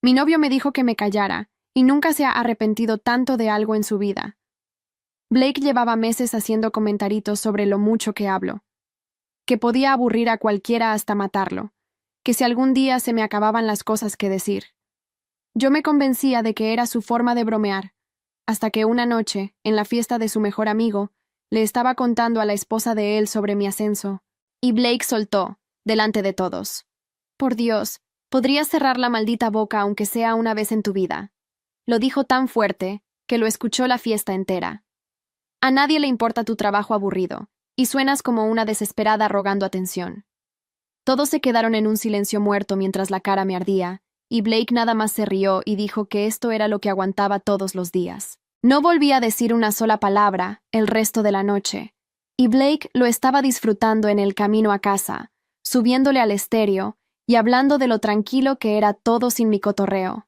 Mi novio me dijo que me callara, y nunca se ha arrepentido tanto de algo en su vida. Blake llevaba meses haciendo comentaritos sobre lo mucho que hablo, que podía aburrir a cualquiera hasta matarlo, que si algún día se me acababan las cosas que decir. Yo me convencía de que era su forma de bromear, hasta que una noche, en la fiesta de su mejor amigo, le estaba contando a la esposa de él sobre mi ascenso, y Blake soltó, delante de todos. Por Dios, podrías cerrar la maldita boca aunque sea una vez en tu vida. Lo dijo tan fuerte que lo escuchó la fiesta entera. A nadie le importa tu trabajo aburrido, y suenas como una desesperada rogando atención. Todos se quedaron en un silencio muerto mientras la cara me ardía, y Blake nada más se rió y dijo que esto era lo que aguantaba todos los días. No volví a decir una sola palabra el resto de la noche, y Blake lo estaba disfrutando en el camino a casa, subiéndole al estéreo y hablando de lo tranquilo que era todo sin mi cotorreo.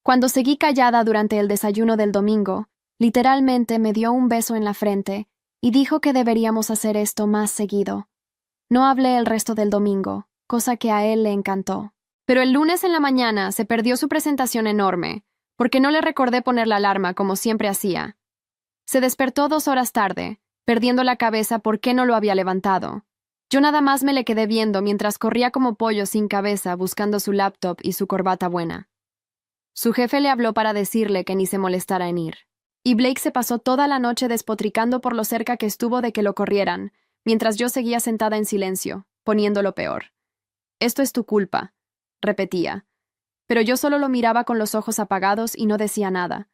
Cuando seguí callada durante el desayuno del domingo, literalmente me dio un beso en la frente y dijo que deberíamos hacer esto más seguido. No hablé el resto del domingo, cosa que a él le encantó. Pero el lunes en la mañana se perdió su presentación enorme, porque no le recordé poner la alarma como siempre hacía. Se despertó 2 horas tarde, perdiendo la cabeza por qué no lo había levantado. Yo nada más me le quedé viendo mientras corría como pollo sin cabeza buscando su laptop y su corbata buena. Su jefe le habló para decirle que ni se molestara en ir. Y Blake se pasó toda la noche despotricando por lo cerca que estuvo de que lo corrieran, mientras yo seguía sentada en silencio, poniéndolo peor. «Esto es tu culpa», repetía. Pero yo solo lo miraba con los ojos apagados y no decía nada.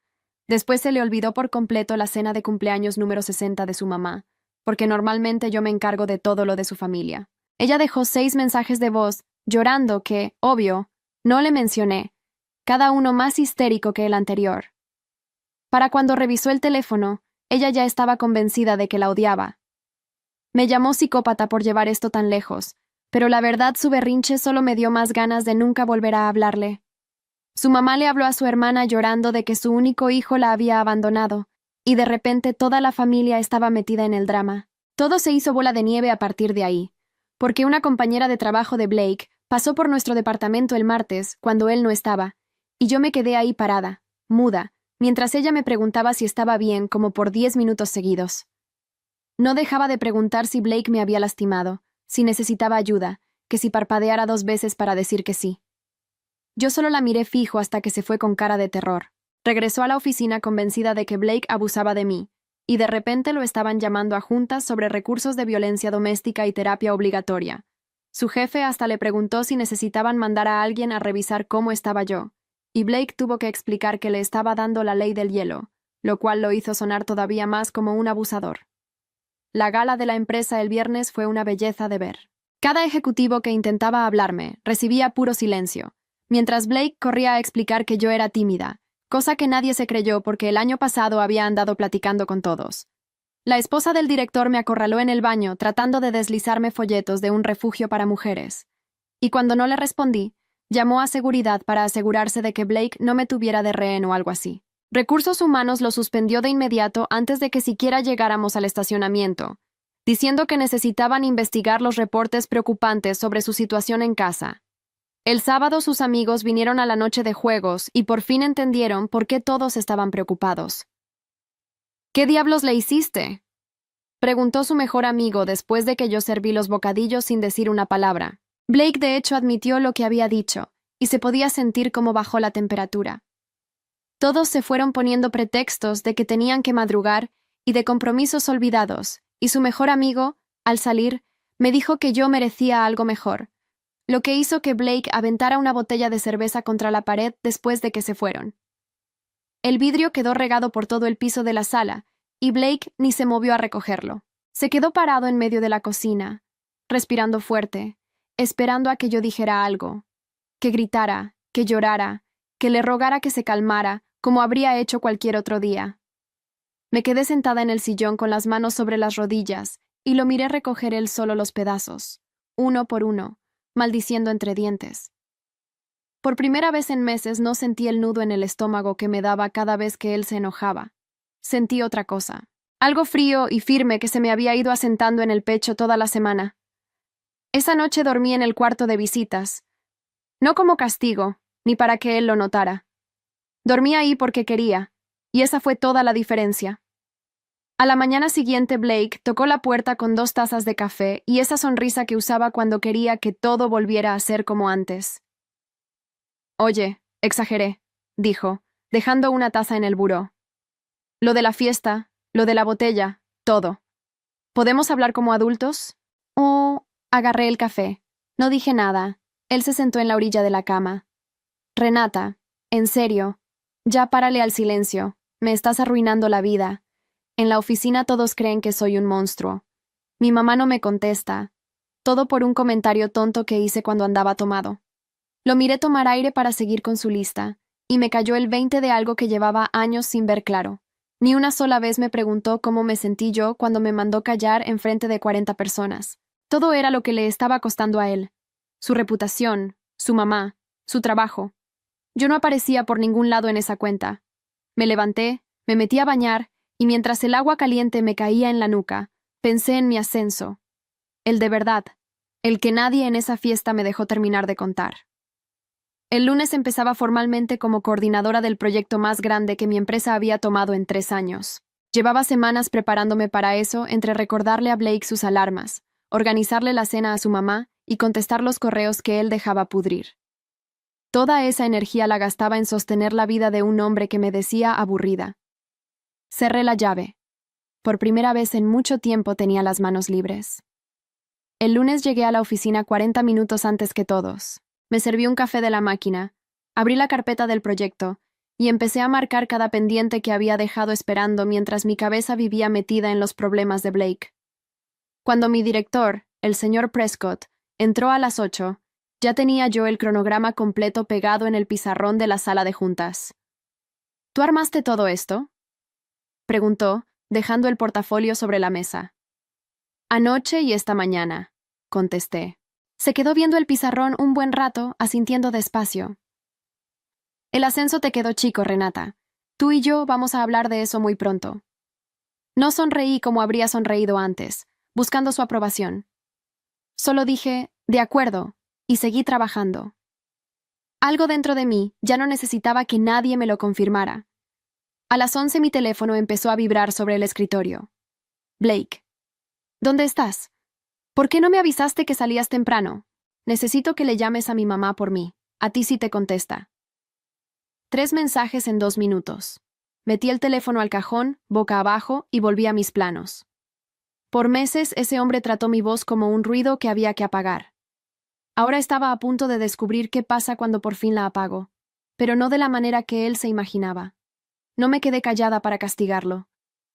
Después se le olvidó por completo la cena de cumpleaños número 60 de su mamá, porque normalmente yo me encargo de todo lo de su familia. Ella dejó 6 mensajes de voz, llorando que, obvio, no le mencioné, cada uno más histérico que el anterior. Para cuando revisó el teléfono, ella ya estaba convencida de que la odiaba. Me llamó psicópata por llevar esto tan lejos, pero la verdad su berrinche solo me dio más ganas de nunca volver a hablarle. Su mamá le habló a su hermana llorando de que su único hijo la había abandonado, y de repente toda la familia estaba metida en el drama. Todo se hizo bola de nieve a partir de ahí, porque una compañera de trabajo de Blake pasó por nuestro departamento el martes, cuando él no estaba, y yo me quedé ahí parada, muda, mientras ella me preguntaba si estaba bien como por 10 minutos seguidos. No dejaba de preguntar si Blake me había lastimado, si necesitaba ayuda, que si parpadeara 2 veces para decir que sí. Yo solo la miré fijo hasta que se fue con cara de terror. Regresó a la oficina convencida de que Blake abusaba de mí, y de repente lo estaban llamando a juntas sobre recursos de violencia doméstica y terapia obligatoria. Su jefe hasta le preguntó si necesitaban mandar a alguien a revisar cómo estaba yo, y Blake tuvo que explicar que le estaba dando la ley del hielo, lo cual lo hizo sonar todavía más como un abusador. La gala de la empresa el viernes fue una belleza de ver. Cada ejecutivo que intentaba hablarme recibía puro silencio, mientras Blake corría a explicar que yo era tímida, cosa que nadie se creyó porque el año pasado había andado platicando con todos. La esposa del director me acorraló en el baño tratando de deslizarme folletos de un refugio para mujeres. Y cuando no le respondí, llamó a seguridad para asegurarse de que Blake no me tuviera de rehén o algo así. Recursos Humanos lo suspendió de inmediato antes de que siquiera llegáramos al estacionamiento, diciendo que necesitaban investigar los reportes preocupantes sobre su situación en casa. El sábado sus amigos vinieron a la noche de juegos y por fin entendieron por qué todos estaban preocupados. «¿Qué diablos le hiciste?», preguntó su mejor amigo después de que yo serví los bocadillos sin decir una palabra. Blake de hecho admitió lo que había dicho, y se podía sentir cómo bajó la temperatura. Todos se fueron poniendo pretextos de que tenían que madrugar y de compromisos olvidados, y su mejor amigo, al salir, me dijo que yo merecía algo mejor, lo que hizo que Blake aventara una botella de cerveza contra la pared después de que se fueron. El vidrio quedó regado por todo el piso de la sala, y Blake ni se movió a recogerlo. Se quedó parado en medio de la cocina, respirando fuerte, esperando a que yo dijera algo, que gritara, que llorara, que le rogara que se calmara, como habría hecho cualquier otro día. Me quedé sentada en el sillón con las manos sobre las rodillas y lo miré recoger él solo los pedazos, uno por uno, maldiciendo entre dientes. Por primera vez en meses no sentí el nudo en el estómago que me daba cada vez que él se enojaba. Sentí otra cosa, algo frío y firme que se me había ido asentando en el pecho toda la semana. Esa noche dormí en el cuarto de visitas, no como castigo, ni para que él lo notara. Dormí ahí porque quería, y esa fue toda la diferencia. A la mañana siguiente Blake tocó la puerta con 2 tazas de café y esa sonrisa que usaba cuando quería que todo volviera a ser como antes. Oye, exageré, dijo, dejando una taza en el buró. Lo de la fiesta, lo de la botella, todo. ¿Podemos hablar como adultos? Oh, agarré el café. No dije nada. Él se sentó en la orilla de la cama. Renata, en serio, ya párale al silencio. Me estás arruinando la vida. En la oficina todos creen que soy un monstruo. Mi mamá no me contesta. Todo por un comentario tonto que hice cuando andaba tomado. Lo miré tomar aire para seguir con su lista, y me cayó el 20 de algo que llevaba años sin ver claro. Ni una sola vez me preguntó cómo me sentí yo cuando me mandó callar en frente de 40 personas. Todo era lo que le estaba costando a él. Su reputación, su mamá, su trabajo. Yo no aparecía por ningún lado en esa cuenta. Me levanté, me metí a bañar, y mientras el agua caliente me caía en la nuca, pensé en mi ascenso. El de verdad, el que nadie en esa fiesta me dejó terminar de contar. El lunes empezaba formalmente como coordinadora del proyecto más grande que mi empresa había tomado en 3 años. Llevaba semanas preparándome para eso entre recordarle a Blake sus alarmas, organizarle la cena a su mamá y contestar los correos que él dejaba pudrir. Toda esa energía la gastaba en sostener la vida de un hombre que me decía aburrida. Cerré la llave. Por primera vez en mucho tiempo tenía las manos libres. El lunes llegué a la oficina 40 minutos antes que todos. Me serví un café de la máquina, abrí la carpeta del proyecto y empecé a marcar cada pendiente que había dejado esperando mientras mi cabeza vivía metida en los problemas de Blake. Cuando mi director, el señor Prescott, entró a las 8, ya tenía yo el cronograma completo pegado en el pizarrón de la sala de juntas. ¿Tú armaste todo esto?, preguntó, dejando el portafolio sobre la mesa. Anoche y esta mañana, contesté. Se quedó viendo el pizarrón un buen rato, asintiendo despacio. El ascenso te quedó chico, Renata. Tú y yo vamos a hablar de eso muy pronto. No sonreí como habría sonreído antes, buscando su aprobación. Solo dije, de acuerdo, y seguí trabajando. Algo dentro de mí ya no necesitaba que nadie me lo confirmara. A las 11 mi teléfono empezó a vibrar sobre el escritorio. Blake. ¿Dónde estás? ¿Por qué no me avisaste que salías temprano? Necesito que le llames a mi mamá por mí. A ti sí te contesta. 3 mensajes en 2 minutos. Metí el teléfono al cajón, boca abajo, y volví a mis planos. Por meses ese hombre trató mi voz como un ruido que había que apagar. Ahora estaba a punto de descubrir qué pasa cuando por fin la apago, pero no de la manera que él se imaginaba. No me quedé callada para castigarlo.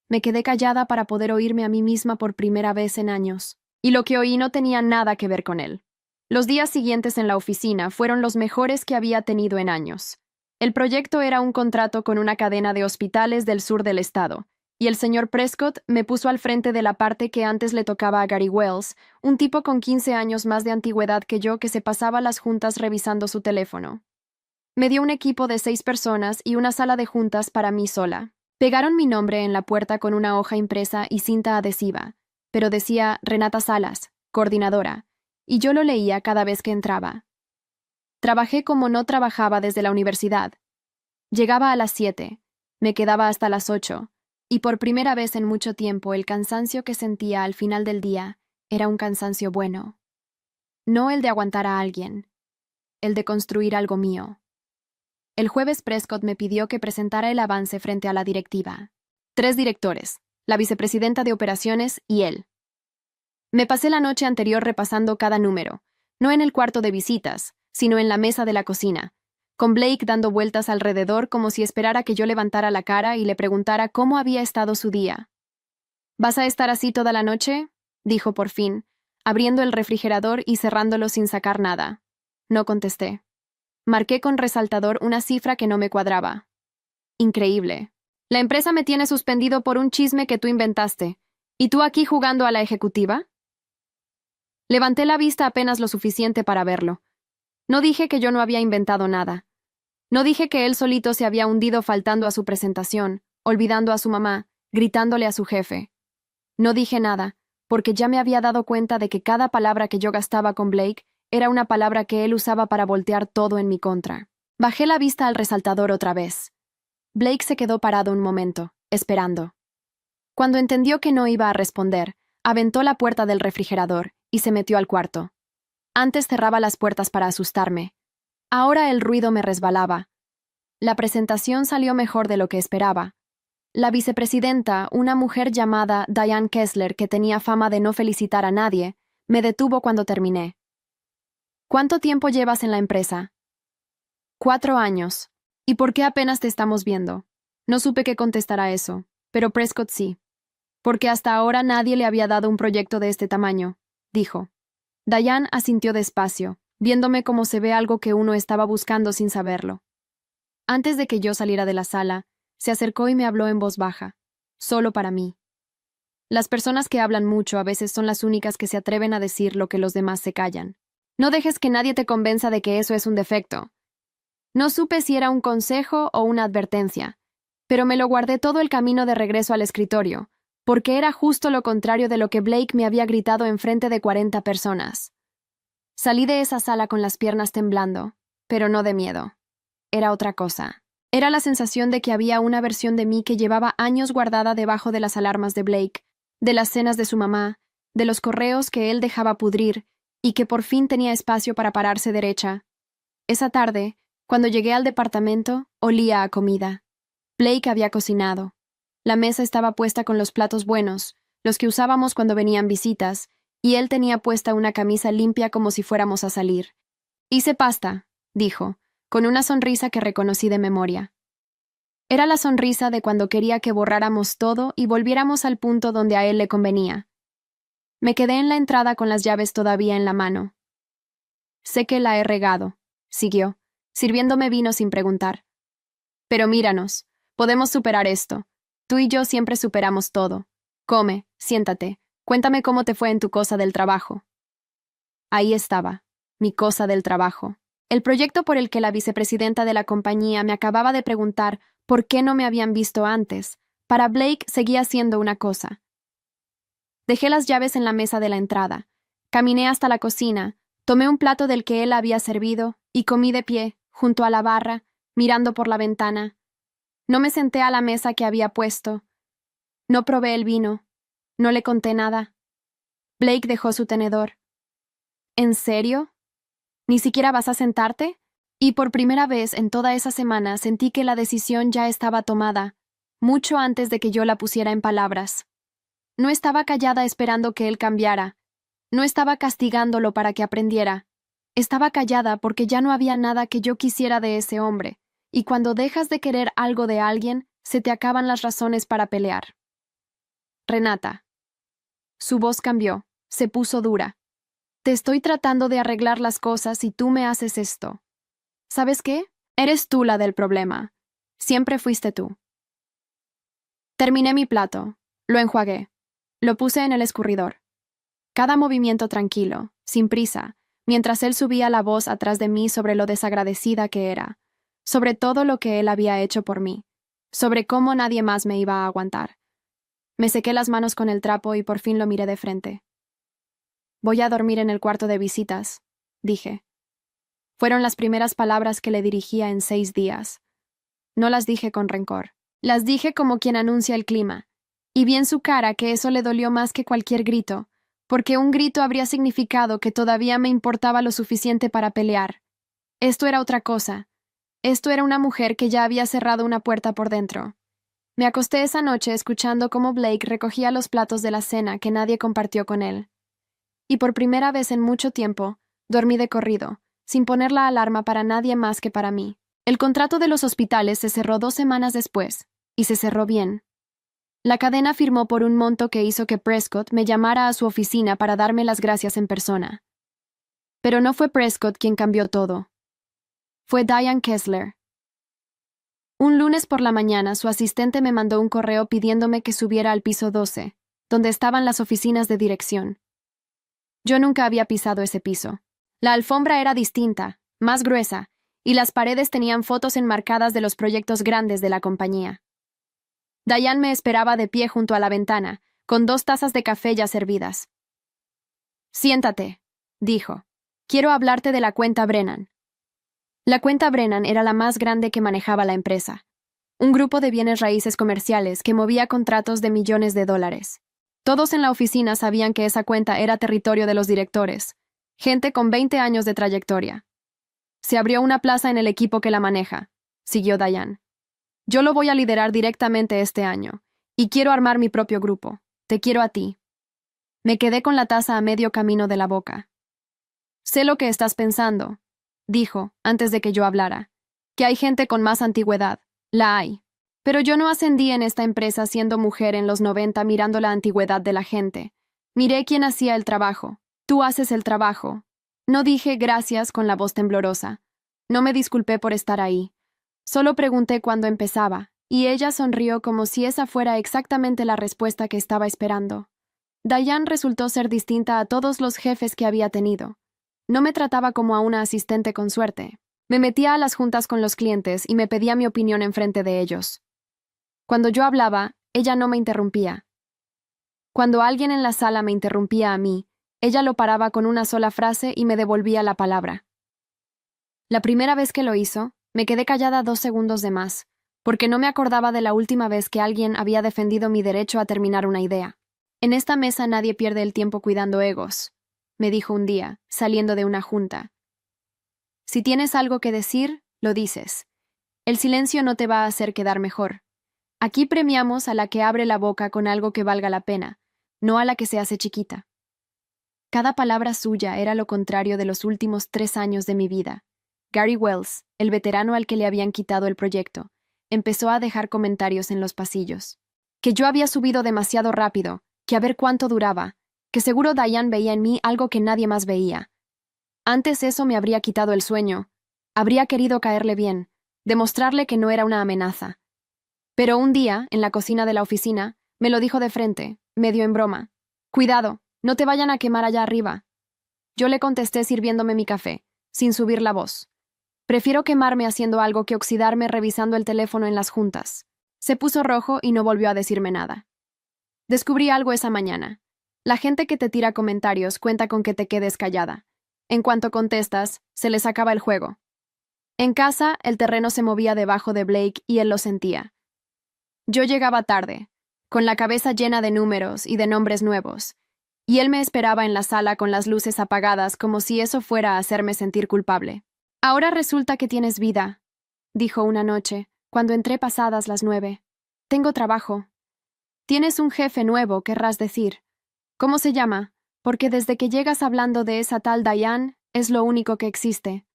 Me quedé callada para poder oírme a mí misma por primera vez en años. Y lo que oí no tenía nada que ver con él. Los días siguientes en la oficina fueron los mejores que había tenido en años. El proyecto era un contrato con una cadena de hospitales del sur del estado, y el señor Prescott me puso al frente de la parte que antes le tocaba a Gary Wells, un tipo con 15 años más de antigüedad que yo que se pasaba las juntas revisando su teléfono. Me dio un equipo de 6 personas y una sala de juntas para mí sola. Pegaron mi nombre en la puerta con una hoja impresa y cinta adhesiva, pero decía Renata Salas, coordinadora, y yo lo leía cada vez que entraba. Trabajé como no trabajaba desde la universidad. Llegaba a las 7, me quedaba hasta las 8, y por primera vez en mucho tiempo el cansancio que sentía al final del día era un cansancio bueno. No el de aguantar a alguien, el de construir algo mío. El jueves Prescott me pidió que presentara el avance frente a la directiva. 3 directores, la vicepresidenta de operaciones y él. Me pasé la noche anterior repasando cada número, no en el cuarto de visitas, sino en la mesa de la cocina, con Blake dando vueltas alrededor como si esperara que yo levantara la cara y le preguntara cómo había estado su día. ¿Vas a estar así toda la noche?, dijo por fin, abriendo el refrigerador y cerrándolo sin sacar nada. No contesté. Marqué con resaltador una cifra que no me cuadraba. Increíble. La empresa me tiene suspendido por un chisme que tú inventaste. ¿Y tú aquí jugando a la ejecutiva? Levanté la vista apenas lo suficiente para verlo. No dije que yo no había inventado nada. No dije que él solito se había hundido faltando a su presentación, olvidando a su mamá, gritándole a su jefe. No dije nada, porque ya me había dado cuenta de que cada palabra que yo gastaba con Blake era una palabra que él usaba para voltear todo en mi contra. Bajé la vista al resaltador otra vez. Blake se quedó parado un momento, esperando. Cuando entendió que no iba a responder, aventó la puerta del refrigerador y se metió al cuarto. Antes cerraba las puertas para asustarme. Ahora el ruido me resbalaba. La presentación salió mejor de lo que esperaba. La vicepresidenta, una mujer llamada Diane Kessler que tenía fama de no felicitar a nadie, me detuvo cuando terminé. ¿Cuánto tiempo llevas en la empresa? 4 años. ¿Y por qué apenas te estamos viendo? No supe qué contestar a eso, pero Prescott sí. Porque hasta ahora nadie le había dado un proyecto de este tamaño, dijo. Diane asintió despacio, viéndome como se ve algo que uno estaba buscando sin saberlo. Antes de que yo saliera de la sala, se acercó y me habló en voz baja, solo para mí. Las personas que hablan mucho a veces son las únicas que se atreven a decir lo que los demás se callan. No dejes que nadie te convenza de que eso es un defecto. No supe si era un consejo o una advertencia, pero me lo guardé todo el camino de regreso al escritorio, porque era justo lo contrario de lo que Blake me había gritado enfrente de 40 personas. Salí de esa sala con las piernas temblando, pero no de miedo. Era otra cosa. Era la sensación de que había una versión de mí que llevaba años guardada debajo de las alarmas de Blake, de las cenas de su mamá, de los correos que él dejaba pudrir, y que por fin tenía espacio para pararse derecha. Esa tarde, cuando llegué al departamento, olía a comida. Blake había cocinado. La mesa estaba puesta con los platos buenos, los que usábamos cuando venían visitas, y él tenía puesta una camisa limpia como si fuéramos a salir. «Hice pasta», dijo, con una sonrisa que reconocí de memoria. Era la sonrisa de cuando quería que borráramos todo y volviéramos al punto donde a él le convenía. Me quedé en la entrada con las llaves todavía en la mano. «Sé que la he regado», siguió, sirviéndome vino sin preguntar. «Pero míranos, podemos superar esto. Tú y yo siempre superamos todo. Come, siéntate, cuéntame cómo te fue en tu cosa del trabajo». Ahí estaba, mi cosa del trabajo. El proyecto por el que la vicepresidenta de la compañía me acababa de preguntar por qué no me habían visto antes, para Blake seguía siendo una cosa. Dejé las llaves en la mesa de la entrada. Caminé hasta la cocina, tomé un plato del que él había servido y comí de pie, junto a la barra, mirando por la ventana. No me senté a la mesa que había puesto. No probé el vino. No le conté nada. Blake dejó su tenedor. ¿En serio? ¿Ni siquiera vas a sentarte? Y por primera vez en toda esa semana sentí que la decisión ya estaba tomada, mucho antes de que yo la pusiera en palabras. No estaba callada esperando que él cambiara. No estaba castigándolo para que aprendiera. Estaba callada porque ya no había nada que yo quisiera de ese hombre, y cuando dejas de querer algo de alguien, se te acaban las razones para pelear. Renata. Su voz cambió, se puso dura. Te estoy tratando de arreglar las cosas y tú me haces esto. ¿Sabes qué? Eres tú la del problema. Siempre fuiste tú. Terminé mi plato. Lo enjuagué. Lo puse en el escurridor. Cada movimiento tranquilo, sin prisa, mientras él subía la voz atrás de mí sobre lo desagradecida que era, sobre todo lo que él había hecho por mí, sobre cómo nadie más me iba a aguantar. Me sequé las manos con el trapo y por fin lo miré de frente. «Voy a dormir en el cuarto de visitas», dije. Fueron las primeras palabras que le dirigía en 6 días. No las dije con rencor. Las dije como quien anuncia el clima. Y vi en su cara que eso le dolió más que cualquier grito, porque un grito habría significado que todavía me importaba lo suficiente para pelear. Esto era otra cosa. Esto era una mujer que ya había cerrado una puerta por dentro. Me acosté esa noche escuchando cómo Blake recogía los platos de la cena que nadie compartió con él. Y por primera vez en mucho tiempo, dormí de corrido, sin poner la alarma para nadie más que para mí. El contrato de los hospitales se cerró 2 semanas después, y se cerró bien. La cadena firmó por un monto que hizo que Prescott me llamara a su oficina para darme las gracias en persona. Pero no fue Prescott quien cambió todo. Fue Diane Kessler. Un lunes por la mañana su asistente me mandó un correo pidiéndome que subiera al piso 12, donde estaban las oficinas de dirección. Yo nunca había pisado ese piso. La alfombra era distinta, más gruesa, y las paredes tenían fotos enmarcadas de los proyectos grandes de la compañía. Diane me esperaba de pie junto a la ventana, con 2 tazas de café ya servidas. «Siéntate», dijo. «Quiero hablarte de la cuenta Brennan». La cuenta Brennan era la más grande que manejaba la empresa. Un grupo de bienes raíces comerciales que movía contratos de millones de dólares. Todos en la oficina sabían que esa cuenta era territorio de los directores, gente con 20 años de trayectoria. Se abrió una plaza en el equipo que la maneja, siguió Diane. Yo lo voy a liderar directamente este año, y quiero armar mi propio grupo. Te quiero a ti. Me quedé con la taza a medio camino de la boca. Sé lo que estás pensando, dijo, antes de que yo hablara, que hay gente con más antigüedad. La hay. Pero yo no ascendí en esta empresa siendo mujer en los 90 mirando la antigüedad de la gente. Miré quién hacía el trabajo. Tú haces el trabajo. No dije gracias con la voz temblorosa. No me disculpé por estar ahí. Solo pregunté cuándo empezaba, y ella sonrió como si esa fuera exactamente la respuesta que estaba esperando. Diane resultó ser distinta a todos los jefes que había tenido. No me trataba como a una asistente con suerte. Me metía a las juntas con los clientes y me pedía mi opinión enfrente de ellos. Cuando yo hablaba, ella no me interrumpía. Cuando alguien en la sala me interrumpía a mí, ella lo paraba con una sola frase y me devolvía la palabra. La primera vez que lo hizo, me quedé callada 2 segundos de más, porque no me acordaba de la última vez que alguien había defendido mi derecho a terminar una idea. En esta mesa nadie pierde el tiempo cuidando egos, me dijo un día, saliendo de una junta. Si tienes algo que decir, lo dices. El silencio no te va a hacer quedar mejor. Aquí premiamos a la que abre la boca con algo que valga la pena, no a la que se hace chiquita. Cada palabra suya era lo contrario de los últimos 3 años de mi vida. Gary Wells, el veterano al que le habían quitado el proyecto, empezó a dejar comentarios en los pasillos. Que yo había subido demasiado rápido, que a ver cuánto duraba, que seguro Diane veía en mí algo que nadie más veía. Antes eso me habría quitado el sueño. Habría querido caerle bien, demostrarle que no era una amenaza. Pero un día, en la cocina de la oficina, me lo dijo de frente, medio en broma. Cuidado, no te vayan a quemar allá arriba. Yo le contesté sirviéndome mi café, sin subir la voz. Prefiero quemarme haciendo algo que oxidarme revisando el teléfono en las juntas. Se puso rojo y no volvió a decirme nada. Descubrí algo esa mañana. La gente que te tira comentarios cuenta con que te quedes callada. En cuanto contestas, se les acaba el juego. En casa, el terreno se movía debajo de Blake y él lo sentía. Yo llegaba tarde, con la cabeza llena de números y de nombres nuevos, y él me esperaba en la sala con las luces apagadas como si eso fuera a hacerme sentir culpable. Ahora resulta que tienes vida, dijo una noche, cuando entré pasadas las 9. Tengo trabajo. Tienes un jefe nuevo, querrás decir. ¿Cómo se llama? Porque desde que llegas hablando de esa tal Diane, es lo único que existe.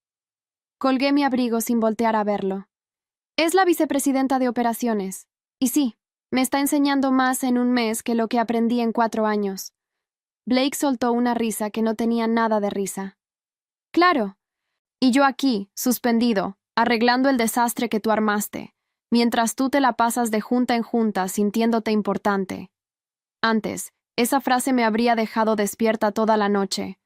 Colgué mi abrigo sin voltear a verlo. Es la vicepresidenta de operaciones. Y sí, me está enseñando más en un mes que lo que aprendí en 4 años. Blake soltó una risa que no tenía nada de risa. Claro. Y yo aquí, suspendido, arreglando el desastre que tú armaste, mientras tú te la pasas de junta en junta sintiéndote importante. Antes, esa frase me habría dejado despierta toda la noche.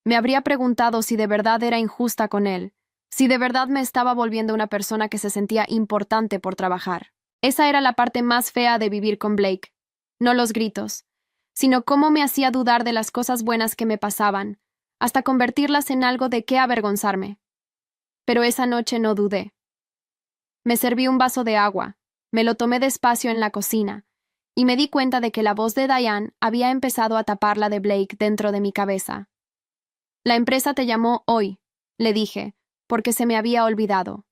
Me habría preguntado si de verdad era injusta con él, si de verdad me estaba volviendo una persona que se sentía importante por trabajar. Esa era la parte más fea de vivir con Blake. No los gritos, sino cómo me hacía dudar de las cosas buenas que me pasaban, hasta convertirlas en algo de qué avergonzarme. Pero esa noche no dudé. Me serví un vaso de agua, me lo tomé despacio en la cocina, y me di cuenta de que la voz de Diane había empezado a tapar la de Blake dentro de mi cabeza. La empresa te llamó hoy, le dije, porque se me había olvidado.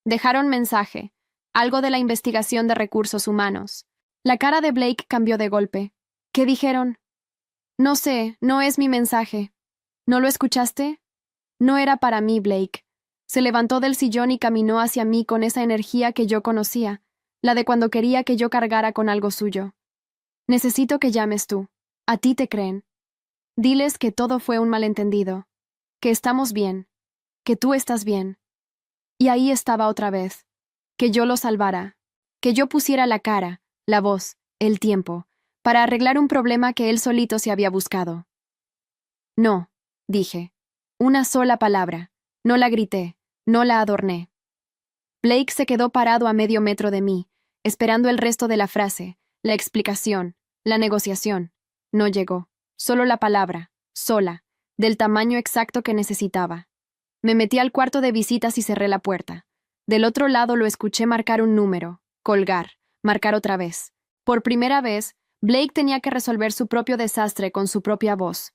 Dejaron mensaje, algo de la investigación de recursos humanos. La cara de Blake cambió de golpe. ¿Qué dijeron? No sé, no es mi mensaje. ¿No lo escuchaste? No era para mí, Blake. Se levantó del sillón y caminó hacia mí con esa energía que yo conocía, la de cuando quería que yo cargara con algo suyo. Necesito que llames tú. A ti te creen. Diles que todo fue un malentendido, que estamos bien, que tú estás bien. Y ahí estaba otra vez. Que yo lo salvara, que yo pusiera la cara, la voz, el tiempo, para arreglar un problema que él solito se había buscado. No, dije. Una sola palabra. No la grité, no la adorné. Blake se quedó parado a medio metro de mí, esperando el resto de la frase, la explicación, la negociación. No llegó. Solo la palabra, sola, del tamaño exacto que necesitaba. Me metí al cuarto de visitas y cerré la puerta. Del otro lado lo escuché marcar un número, colgar, marcar otra vez. Por primera vez, Blake tenía que resolver su propio desastre con su propia voz.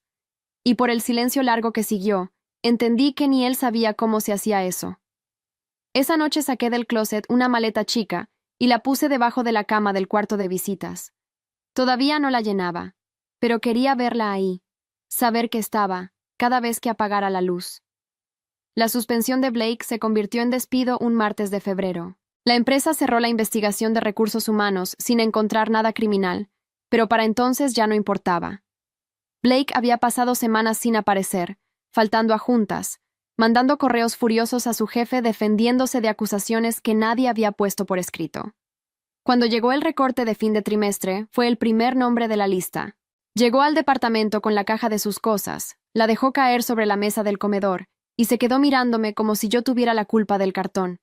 Y por el silencio largo que siguió, entendí que ni él sabía cómo se hacía eso. Esa noche saqué del closet una maleta chica y la puse debajo de la cama del cuarto de visitas. Todavía no la llenaba, pero quería verla ahí, saber que estaba, cada vez que apagara la luz. La suspensión de Blake se convirtió en despido un martes de febrero. La empresa cerró la investigación de recursos humanos sin encontrar nada criminal, pero para entonces ya no importaba. Blake había pasado semanas sin aparecer, faltando a juntas, mandando correos furiosos a su jefe defendiéndose de acusaciones que nadie había puesto por escrito. Cuando llegó el recorte de fin de trimestre, fue el primer nombre de la lista. Llegó al departamento con la caja de sus cosas, la dejó caer sobre la mesa del comedor y se quedó mirándome como si yo tuviera la culpa del cartón.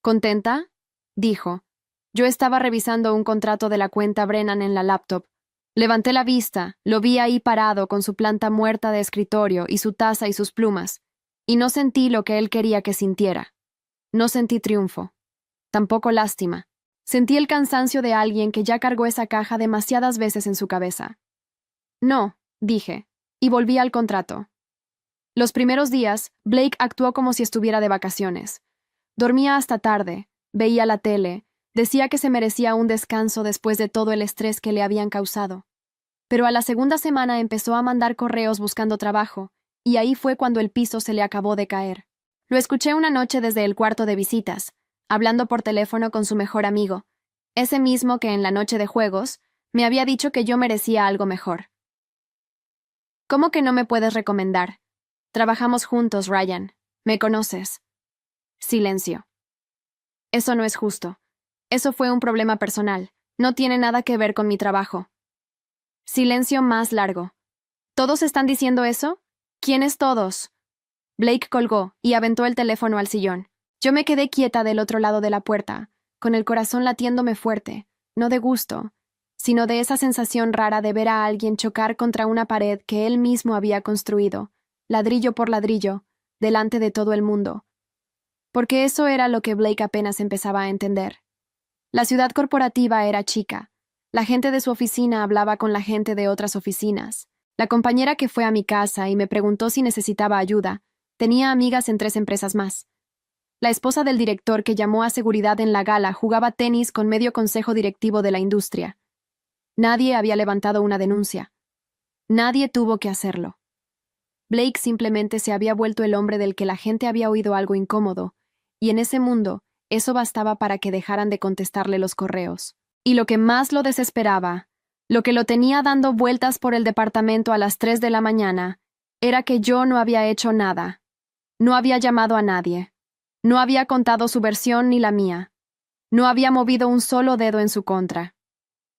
¿Contenta?, dijo. Yo estaba revisando un contrato de la cuenta Brennan en la laptop. Levanté la vista, lo vi ahí parado con su planta muerta de escritorio y su taza y sus plumas, y no sentí lo que él quería que sintiera. No sentí triunfo. Tampoco lástima. Sentí el cansancio de alguien que ya cargó esa caja demasiadas veces en su cabeza. No, dije, y volví al contrato. Los primeros días, Blake actuó como si estuviera de vacaciones. Dormía hasta tarde, veía la tele, decía que se merecía un descanso después de todo el estrés que le habían causado. Pero a la segunda semana empezó a mandar correos buscando trabajo, y ahí fue cuando el piso se le acabó de caer. Lo escuché una noche desde el cuarto de visitas, hablando por teléfono con su mejor amigo, ese mismo que en la noche de juegos me había dicho que yo merecía algo mejor. ¿Cómo que no me puedes recomendar? Trabajamos juntos, Ryan. ¿Me conoces? Silencio. Eso no es justo. Eso fue un problema personal. No tiene nada que ver con mi trabajo. Silencio más largo. ¿Todos están diciendo eso? ¿Quiénes todos? Blake colgó y aventó el teléfono al sillón. Yo me quedé quieta del otro lado de la puerta, con el corazón latiéndome fuerte, no de gusto, sino de esa sensación rara de ver a alguien chocar contra una pared que él mismo había construido, ladrillo por ladrillo, delante de todo el mundo. Porque eso era lo que Blake apenas empezaba a entender. La ciudad corporativa era chica. La gente de su oficina hablaba con la gente de otras oficinas. La compañera que fue a mi casa y me preguntó si necesitaba ayuda tenía amigas en 3 empresas más. La esposa del director que llamó a seguridad en la gala jugaba tenis con medio consejo directivo de la industria. Nadie había levantado una denuncia. Nadie tuvo que hacerlo. Blake simplemente se había vuelto el hombre del que la gente había oído algo incómodo, y en ese mundo eso bastaba para que dejaran de contestarle los correos. Y lo que más lo desesperaba, lo que lo tenía dando vueltas por el departamento a las 3 de la mañana, era que yo no había hecho nada. No había llamado a nadie. No había contado su versión ni la mía. No había movido un solo dedo en su contra.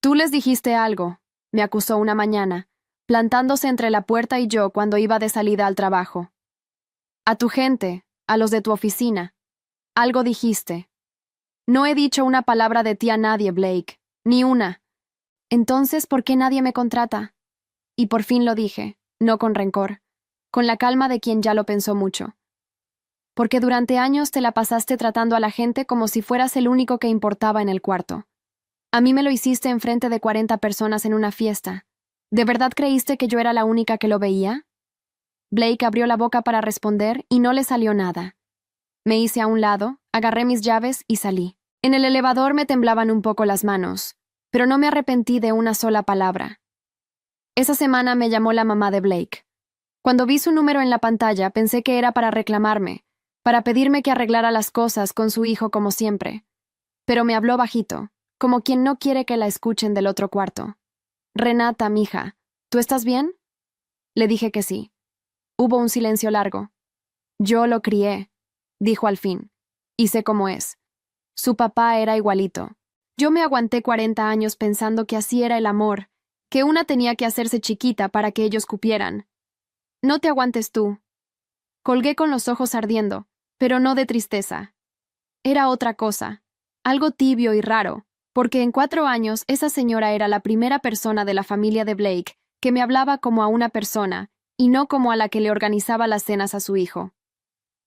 Tú les dijiste algo, me acusó una mañana, plantándose entre la puerta y yo cuando iba de salida al trabajo. A tu gente, a los de tu oficina. Algo dijiste. No he dicho una palabra de ti a nadie, Blake, ni una. Entonces, ¿por qué nadie me contrata? Y por fin lo dije, no con rencor, con la calma de quien ya lo pensó mucho. Porque durante años te la pasaste tratando a la gente como si fueras el único que importaba en el cuarto. A mí me lo hiciste enfrente de 40 personas en una fiesta. ¿De verdad creíste que yo era la única que lo veía? Blake abrió la boca para responder y no le salió nada. Me hice a un lado, agarré mis llaves y salí. En el elevador me temblaban un poco las manos, pero no me arrepentí de una sola palabra. Esa semana me llamó la mamá de Blake. Cuando vi su número en la pantalla pensé que era para reclamarme, para pedirme que arreglara las cosas con su hijo como siempre. Pero me habló bajito, como quien no quiere que la escuchen del otro cuarto. Renata, mija, ¿tú estás bien? Le dije que sí. Hubo un silencio largo. Yo lo crié, dijo al fin, y sé cómo es. Su papá era igualito. Yo me aguanté 40 años pensando que así era el amor, que una tenía que hacerse chiquita para que ellos cupieran. No te aguantes tú. Colgué con los ojos ardiendo, pero no de tristeza. Era otra cosa, algo tibio y raro, porque en 4 años esa señora era la primera persona de la familia de Blake que me hablaba como a una persona y no como a la que le organizaba las cenas a su hijo.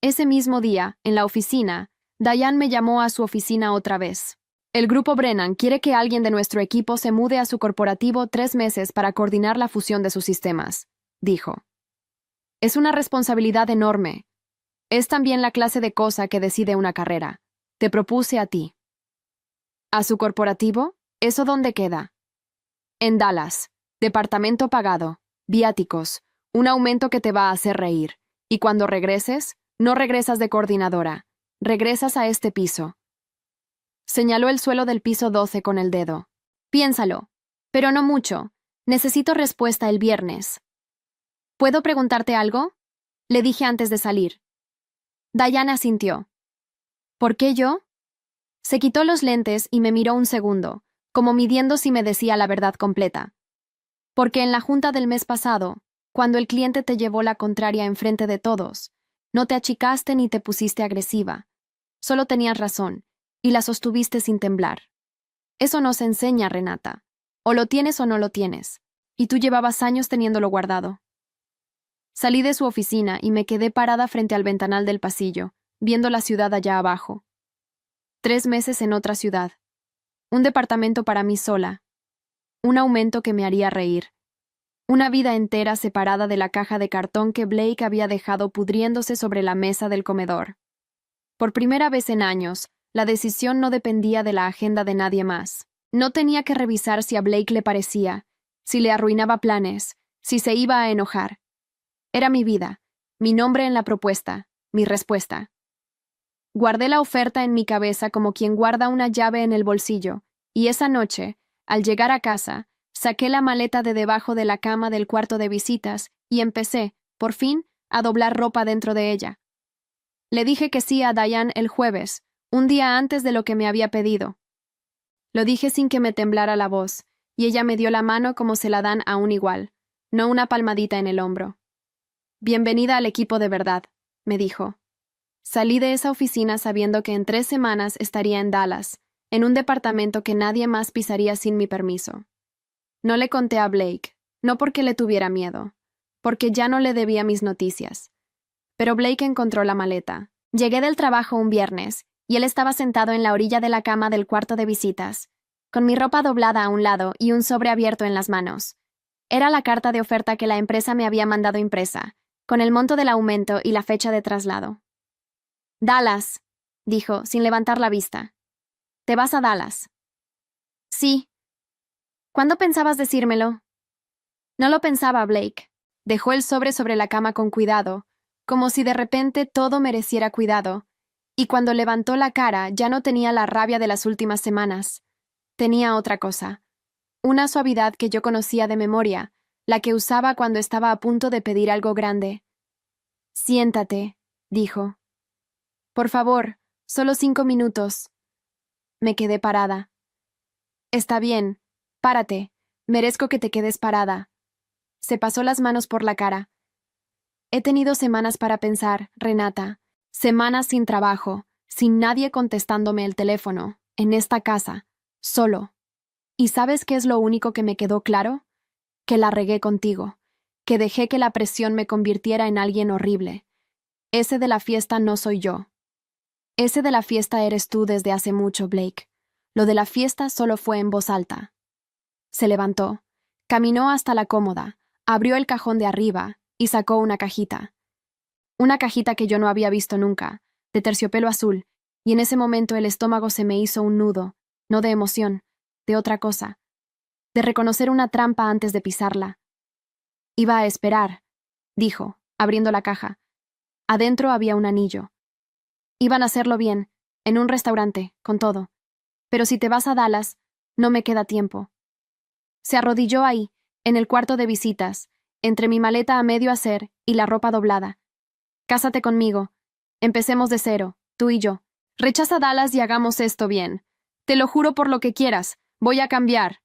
Ese mismo día, en la oficina, Diane me llamó a su oficina otra vez. El grupo Brennan quiere que alguien de nuestro equipo se mude a su corporativo 3 meses para coordinar la fusión de sus sistemas, dijo. Es una responsabilidad enorme. Es también la clase de cosa que decide una carrera. Te propuse a ti. ¿A su corporativo? ¿Eso dónde queda? En Dallas. Departamento pagado. Viáticos. Un aumento que te va a hacer reír. Y cuando regreses, no regresas de coordinadora. Regresas a este piso. Señaló el suelo del piso 12 con el dedo. Piénsalo. Pero no mucho. Necesito respuesta el viernes. ¿Puedo preguntarte algo? Le dije antes de salir. Diana asintió. ¿Por qué yo? Se quitó los lentes y me miró un segundo, como midiendo si me decía la verdad completa. Porque en la junta del mes pasado, cuando el cliente te llevó la contraria enfrente de todos, no te achicaste ni te pusiste agresiva. Solo tenías razón, y la sostuviste sin temblar. Eso no se enseña, Renata. O lo tienes o no lo tienes. Y tú llevabas años teniéndolo guardado. Salí de su oficina y me quedé parada frente al ventanal del pasillo, viendo la ciudad allá abajo. 3 meses en otra ciudad. Un departamento para mí sola. Un aumento que me haría reír. Una vida entera separada de la caja de cartón que Blake había dejado pudriéndose sobre la mesa del comedor. Por primera vez en años, la decisión no dependía de la agenda de nadie más. No tenía que revisar si a Blake le parecía, si le arruinaba planes, si se iba a enojar. Era mi vida, mi nombre en la propuesta, mi respuesta. Guardé la oferta en mi cabeza como quien guarda una llave en el bolsillo, y esa noche, al llegar a casa, saqué la maleta de debajo de la cama del cuarto de visitas y empecé, por fin, a doblar ropa dentro de ella. Le dije que sí a Diane el jueves, un día antes de lo que me había pedido. Lo dije sin que me temblara la voz, y ella me dio la mano como se la dan a un igual, no una palmadita en el hombro. Bienvenida al equipo de verdad, me dijo. Salí de esa oficina sabiendo que en 3 semanas estaría en Dallas, en un departamento que nadie más pisaría sin mi permiso. No le conté a Blake, no porque le tuviera miedo, porque ya no le debía mis noticias. Pero Blake encontró la maleta. Llegué del trabajo un viernes, y él estaba sentado en la orilla de la cama del cuarto de visitas, con mi ropa doblada a un lado y un sobre abierto en las manos. Era la carta de oferta que la empresa me había mandado impresa, con el monto del aumento y la fecha de traslado. Dallas, dijo, sin levantar la vista. ¿Te vas a Dallas? Sí. ¿Cuándo pensabas decírmelo? No lo pensaba, Blake. Dejó el sobre la cama con cuidado, como si de repente todo mereciera cuidado, y cuando levantó la cara ya no tenía la rabia de las últimas semanas. Tenía otra cosa. Una suavidad que yo conocía de memoria, la que usaba cuando estaba a punto de pedir algo grande. Siéntate, dijo. Por favor, solo 5 minutos. Me quedé parada. Está bien, párate, merezco que te quedes parada. Se pasó las manos por la cara. He tenido semanas para pensar, Renata, semanas sin trabajo, sin nadie contestándome el teléfono, en esta casa, solo. ¿Y sabes qué es lo único que me quedó claro? Que la regué contigo, que dejé que la presión me convirtiera en alguien horrible. Ese de la fiesta no soy yo. Ese de la fiesta eres tú desde hace mucho, Blake. Lo de la fiesta solo fue en voz alta. Se levantó, caminó hasta la cómoda, abrió el cajón de arriba y sacó una cajita. Una cajita que yo no había visto nunca, de terciopelo azul, y en ese momento el estómago se me hizo un nudo, no de emoción, de otra cosa, de reconocer una trampa antes de pisarla. Iba a esperar, dijo, abriendo la caja. Adentro había un anillo. Iban a hacerlo bien, en un restaurante, con todo. Pero si te vas a Dallas, no me queda tiempo. Se arrodilló ahí, en el cuarto de visitas, entre mi maleta a medio hacer y la ropa doblada. Cásate conmigo. Empecemos de cero, tú y yo. Rechaza Dallas y hagamos esto bien. Te lo juro por lo que quieras, voy a cambiar.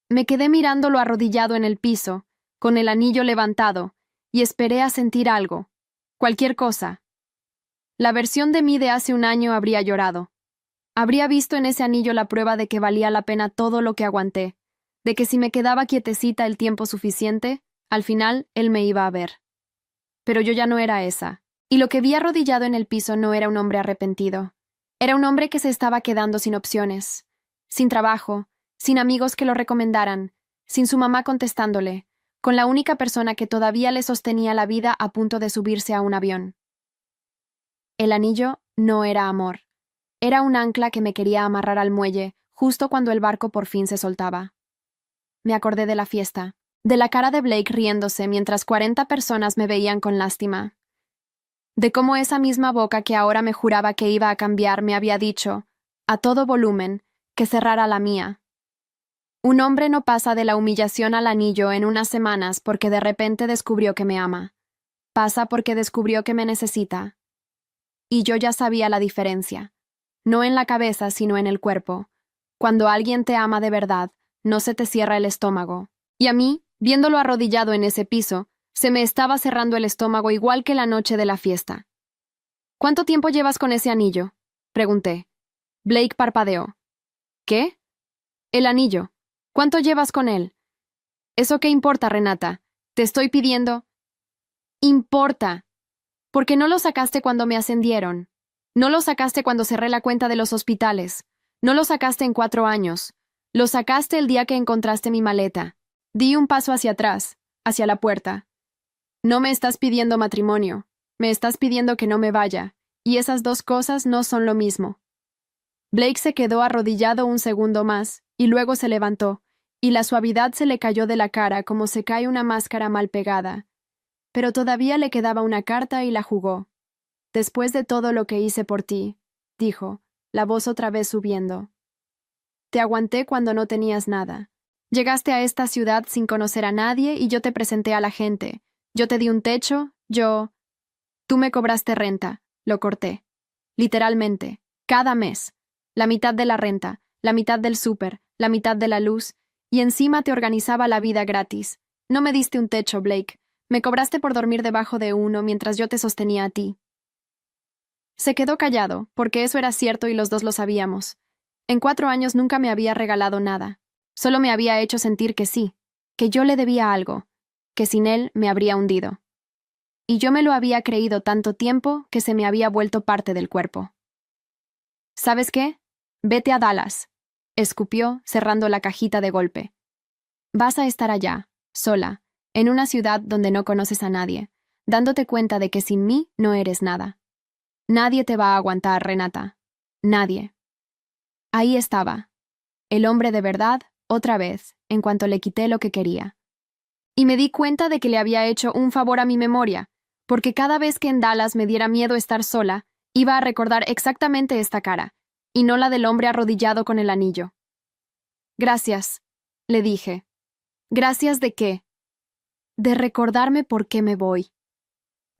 Me quedé mirándolo arrodillado en el piso, con el anillo levantado, y esperé a sentir algo. Cualquier cosa. La versión de mí de hace un año habría llorado. Habría visto en ese anillo la prueba de que valía la pena todo lo que aguanté, de que si me quedaba quietecita el tiempo suficiente, al final él me iba a ver. Pero yo ya no era esa. Y lo que vi arrodillado en el piso no era un hombre arrepentido. Era un hombre que se estaba quedando sin opciones, sin trabajo, sin amigos que lo recomendaran, sin su mamá contestándole, con la única persona que todavía le sostenía la vida a punto de subirse a un avión. El anillo no era amor. Era un ancla que me quería amarrar al muelle justo cuando el barco por fin se soltaba. Me acordé de la fiesta, de la cara de Blake riéndose mientras 40 personas me veían con lástima, de cómo esa misma boca que ahora me juraba que iba a cambiar me había dicho, a todo volumen, que cerrara la mía. Un hombre no pasa de la humillación al anillo en unas semanas porque de repente descubrió que me ama. Pasa porque descubrió que me necesita. Y yo ya sabía la diferencia. No en la cabeza, sino en el cuerpo. Cuando alguien te ama de verdad, no se te cierra el estómago. Y a mí, viéndolo arrodillado en ese piso, se me estaba cerrando el estómago igual que la noche de la fiesta. ¿Cuánto tiempo llevas con ese anillo?, pregunté. Blake parpadeó. ¿Qué? El anillo. ¿Cuánto llevas con él? ¿Eso qué importa, Renata? Te estoy pidiendo... Importa. Porque no lo sacaste cuando me ascendieron. No lo sacaste cuando cerré la cuenta de los hospitales. No lo sacaste en 4 años. Lo sacaste el día que encontraste mi maleta. Di un paso hacia atrás, hacia la puerta. No me estás pidiendo matrimonio. Me estás pidiendo que no me vaya. Y esas dos cosas no son lo mismo. Blake se quedó arrodillado un segundo más, y luego se levantó, y la suavidad se le cayó de la cara como se cae una máscara mal pegada. Pero todavía le quedaba una carta y la jugó. Después de todo lo que hice por ti, dijo, la voz otra vez subiendo. Te aguanté cuando no tenías nada. Llegaste a esta ciudad sin conocer a nadie y yo te presenté a la gente. Yo te di un techo, Tú me cobraste renta, lo corté. Literalmente, cada mes. La mitad de la renta, la mitad del súper, la mitad de la luz, y encima te organizaba la vida gratis. No me diste un techo, Blake. Me cobraste por dormir debajo de uno mientras yo te sostenía a ti. Se quedó callado, porque eso era cierto y los dos lo sabíamos. En 4 años nunca me había regalado nada. Solo me había hecho sentir que sí, que yo le debía algo, que sin él me habría hundido. Y yo me lo había creído tanto tiempo que se me había vuelto parte del cuerpo. ¿Sabes qué? Vete a Dallas, escupió, cerrando la cajita de golpe. Vas a estar allá, sola, en una ciudad donde no conoces a nadie, dándote cuenta de que sin mí no eres nada. Nadie te va a aguantar, Renata. Nadie. Ahí estaba. El hombre de verdad, otra vez, en cuanto le quité lo que quería. Y me di cuenta de que le había hecho un favor a mi memoria, porque cada vez que en Dallas me diera miedo estar sola, iba a recordar exactamente esta cara, y no la del hombre arrodillado con el anillo. Gracias, le dije. ¿Gracias de qué? De recordarme por qué me voy.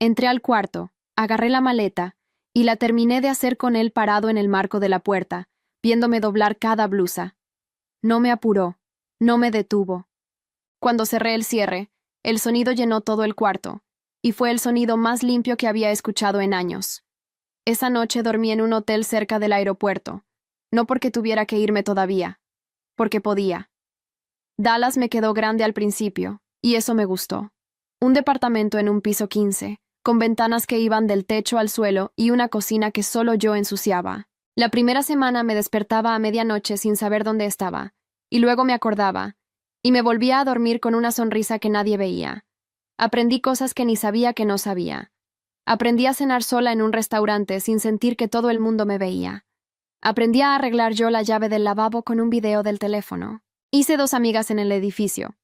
Entré al cuarto, agarré la maleta, y la terminé de hacer con él parado en el marco de la puerta, viéndome doblar cada blusa. No me apuró, no me detuvo. Cuando cerré el cierre, el sonido llenó todo el cuarto, y fue el sonido más limpio que había escuchado en años. Esa noche dormí en un hotel cerca del aeropuerto, no porque tuviera que irme todavía, porque podía. Dallas me quedó grande al principio, y eso me gustó. Un departamento en un piso 15, con ventanas que iban del techo al suelo y una cocina que solo yo ensuciaba. La primera semana me despertaba a medianoche sin saber dónde estaba, y luego me acordaba, y me volvía a dormir con una sonrisa que nadie veía. Aprendí cosas que ni sabía que no sabía. Aprendí a cenar sola en un restaurante sin sentir que todo el mundo me veía. Aprendí a arreglar yo la llave del lavabo con un video del teléfono. Hice 2 amigas en el edificio.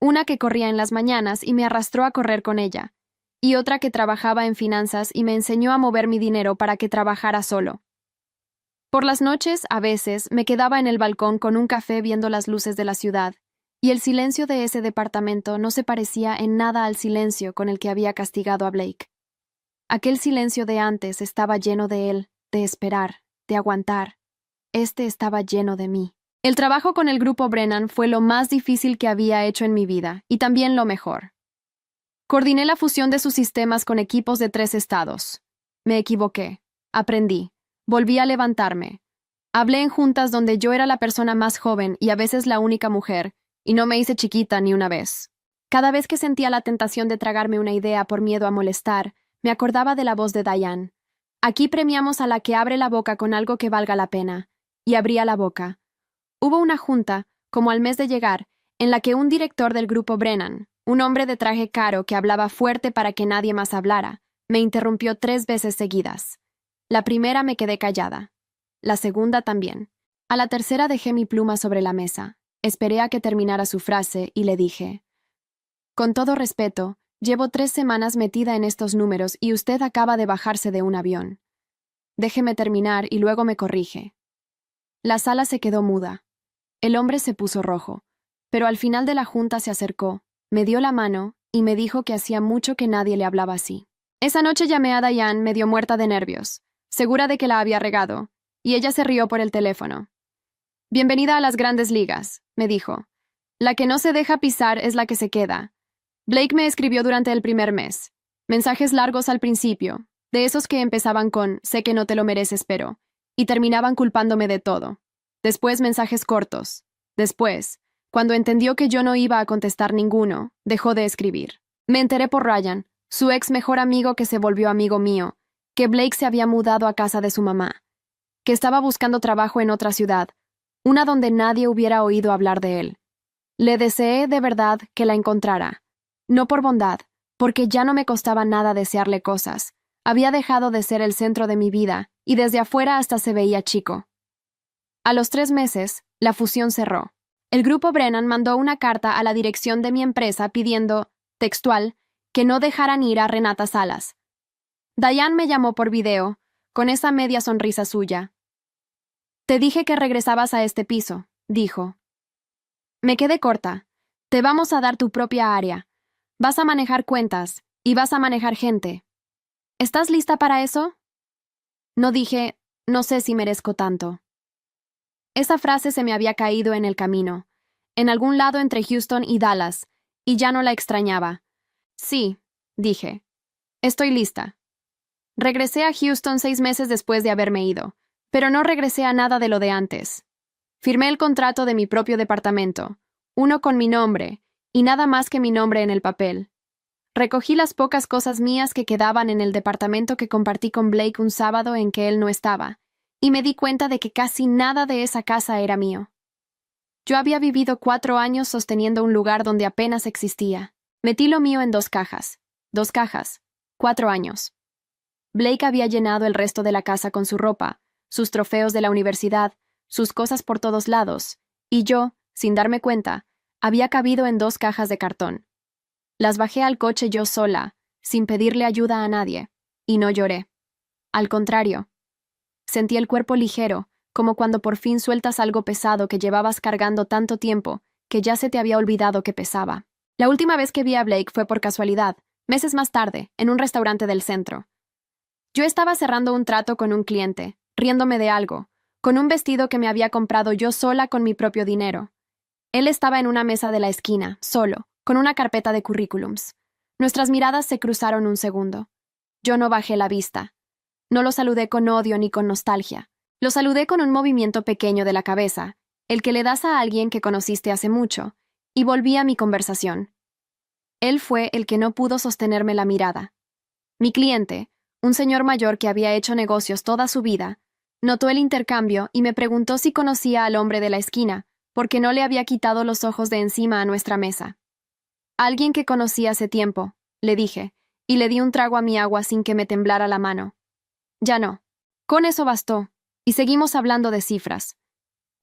Una que corría en las mañanas y me arrastró a correr con ella, y otra que trabajaba en finanzas y me enseñó a mover mi dinero para que trabajara solo. Por las noches, a veces, me quedaba en el balcón con un café viendo las luces de la ciudad, y el silencio de ese departamento no se parecía en nada al silencio con el que había castigado a Blake. Aquel silencio de antes estaba lleno de él, de esperar, de aguantar. Este estaba lleno de mí. El trabajo con el grupo Brennan fue lo más difícil que había hecho en mi vida, y también lo mejor. Coordiné la fusión de sus sistemas con equipos de 3 estados. Me equivoqué. Aprendí. Volví a levantarme. Hablé en juntas donde yo era la persona más joven y a veces la única mujer, y no me hice chiquita ni una vez. Cada vez que sentía la tentación de tragarme una idea por miedo a molestar, Me acordaba de la voz de Diane. Aquí premiamos a la que abre la boca con algo que valga la pena. Y abría la boca. Hubo una junta, como al mes de llegar, en la que un director del grupo Brennan, un hombre de traje caro que hablaba fuerte para que nadie más hablara, me interrumpió 3 veces seguidas. La primera me quedé callada. La segunda también. A la tercera dejé mi pluma sobre la mesa. Esperé a que terminara su frase y le dije: con todo respeto, llevo 3 semanas metida en estos números y usted acaba de bajarse de un avión. Déjeme terminar y luego me corrige. La sala se quedó muda. El hombre se puso rojo, pero al final de la junta se acercó, me dio la mano y me dijo que hacía mucho que nadie le hablaba así. Esa noche llamé a Diane medio muerta de nervios, segura de que la había regado, y ella se rió por el teléfono. Bienvenida a las grandes ligas, me dijo. La que no se deja pisar es la que se queda. Blake me escribió durante el primer mes. Mensajes largos al principio, de esos que empezaban con «sé que no te lo mereces, pero», y terminaban culpándome de todo. Después mensajes cortos. Después, cuando entendió que yo no iba a contestar ninguno, dejó de escribir. Me enteré por Ryan, su ex mejor amigo que se volvió amigo mío, que Blake se había mudado a casa de su mamá, que estaba buscando trabajo en otra ciudad, una donde nadie hubiera oído hablar de él. Le deseé de verdad que la encontrara. No por bondad, porque ya no me costaba nada desearle cosas. Había dejado de ser el centro de mi vida, y desde afuera hasta se veía chico. A los 3 meses, la fusión cerró. El grupo Brennan mandó una carta a la dirección de mi empresa pidiendo, textual, que no dejaran ir a Renata Salas. Diane me llamó por video, con esa media sonrisa suya. Te dije que regresabas a este piso, dijo. Me quedé corta. Te vamos a dar tu propia área. Vas a manejar cuentas, y vas a manejar gente. ¿Estás lista para eso? No dije, no sé si merezco tanto. Esa frase se me había caído en el camino, en algún lado entre Houston y Dallas, y ya no la extrañaba. Sí, dije. Estoy lista. Regresé a Houston 6 meses después de haberme ido, pero no regresé a nada de lo de antes. Firmé el contrato de mi propio departamento, uno con mi nombre, y nada más que mi nombre en el papel. Recogí las pocas cosas mías que quedaban en el departamento que compartí con Blake un sábado en que él no estaba, y me di cuenta de que casi nada de esa casa era mío. Yo había vivido 4 años sosteniendo un lugar donde apenas existía. Metí lo mío en 2 cajas. 2 cajas. 4 años. Blake había llenado el resto de la casa con su ropa, sus trofeos de la universidad, sus cosas por todos lados, y yo, sin darme cuenta, había cabido en 2 cajas de cartón. Las bajé al coche yo sola, sin pedirle ayuda a nadie, y no lloré. Al contrario, sentí el cuerpo ligero, como cuando por fin sueltas algo pesado que llevabas cargando tanto tiempo, que ya se te había olvidado que pesaba. La última vez que vi a Blake fue por casualidad, meses más tarde, en un restaurante del centro. Yo estaba cerrando un trato con un cliente, riéndome de algo, con un vestido que me había comprado yo sola con mi propio dinero. Él estaba en una mesa de la esquina, solo, con una carpeta de currículums. Nuestras miradas se cruzaron un segundo. Yo no bajé la vista. No lo saludé con odio ni con nostalgia. Lo saludé con un movimiento pequeño de la cabeza, el que le das a alguien que conociste hace mucho, y volví a mi conversación. Él fue el que no pudo sostenerme la mirada. Mi cliente, un señor mayor que había hecho negocios toda su vida, notó el intercambio y me preguntó si conocía al hombre de la esquina, porque no le había quitado los ojos de encima a nuestra mesa. Alguien que conocí hace tiempo, le dije, y le di un trago a mi agua sin que me temblara la mano. Ya no. Con eso bastó, y seguimos hablando de cifras.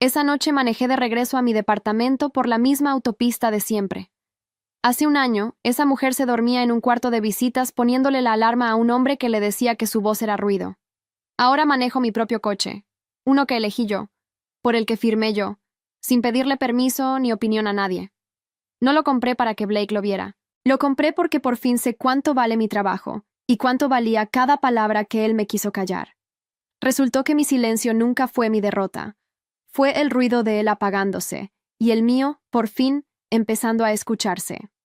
Esa noche manejé de regreso a mi departamento por la misma autopista de siempre. Hace un año, esa mujer se dormía en un cuarto de visitas poniéndole la alarma a un hombre que le decía que su voz era ruido. Ahora manejo mi propio coche, uno que elegí yo, por el que firmé yo, sin pedirle permiso ni opinión a nadie. No lo compré para que Blake lo viera. Lo compré porque por fin sé cuánto vale mi trabajo y cuánto valía cada palabra que él me quiso callar. Resultó que mi silencio nunca fue mi derrota. Fue el ruido de él apagándose y el mío, por fin, empezando a escucharse.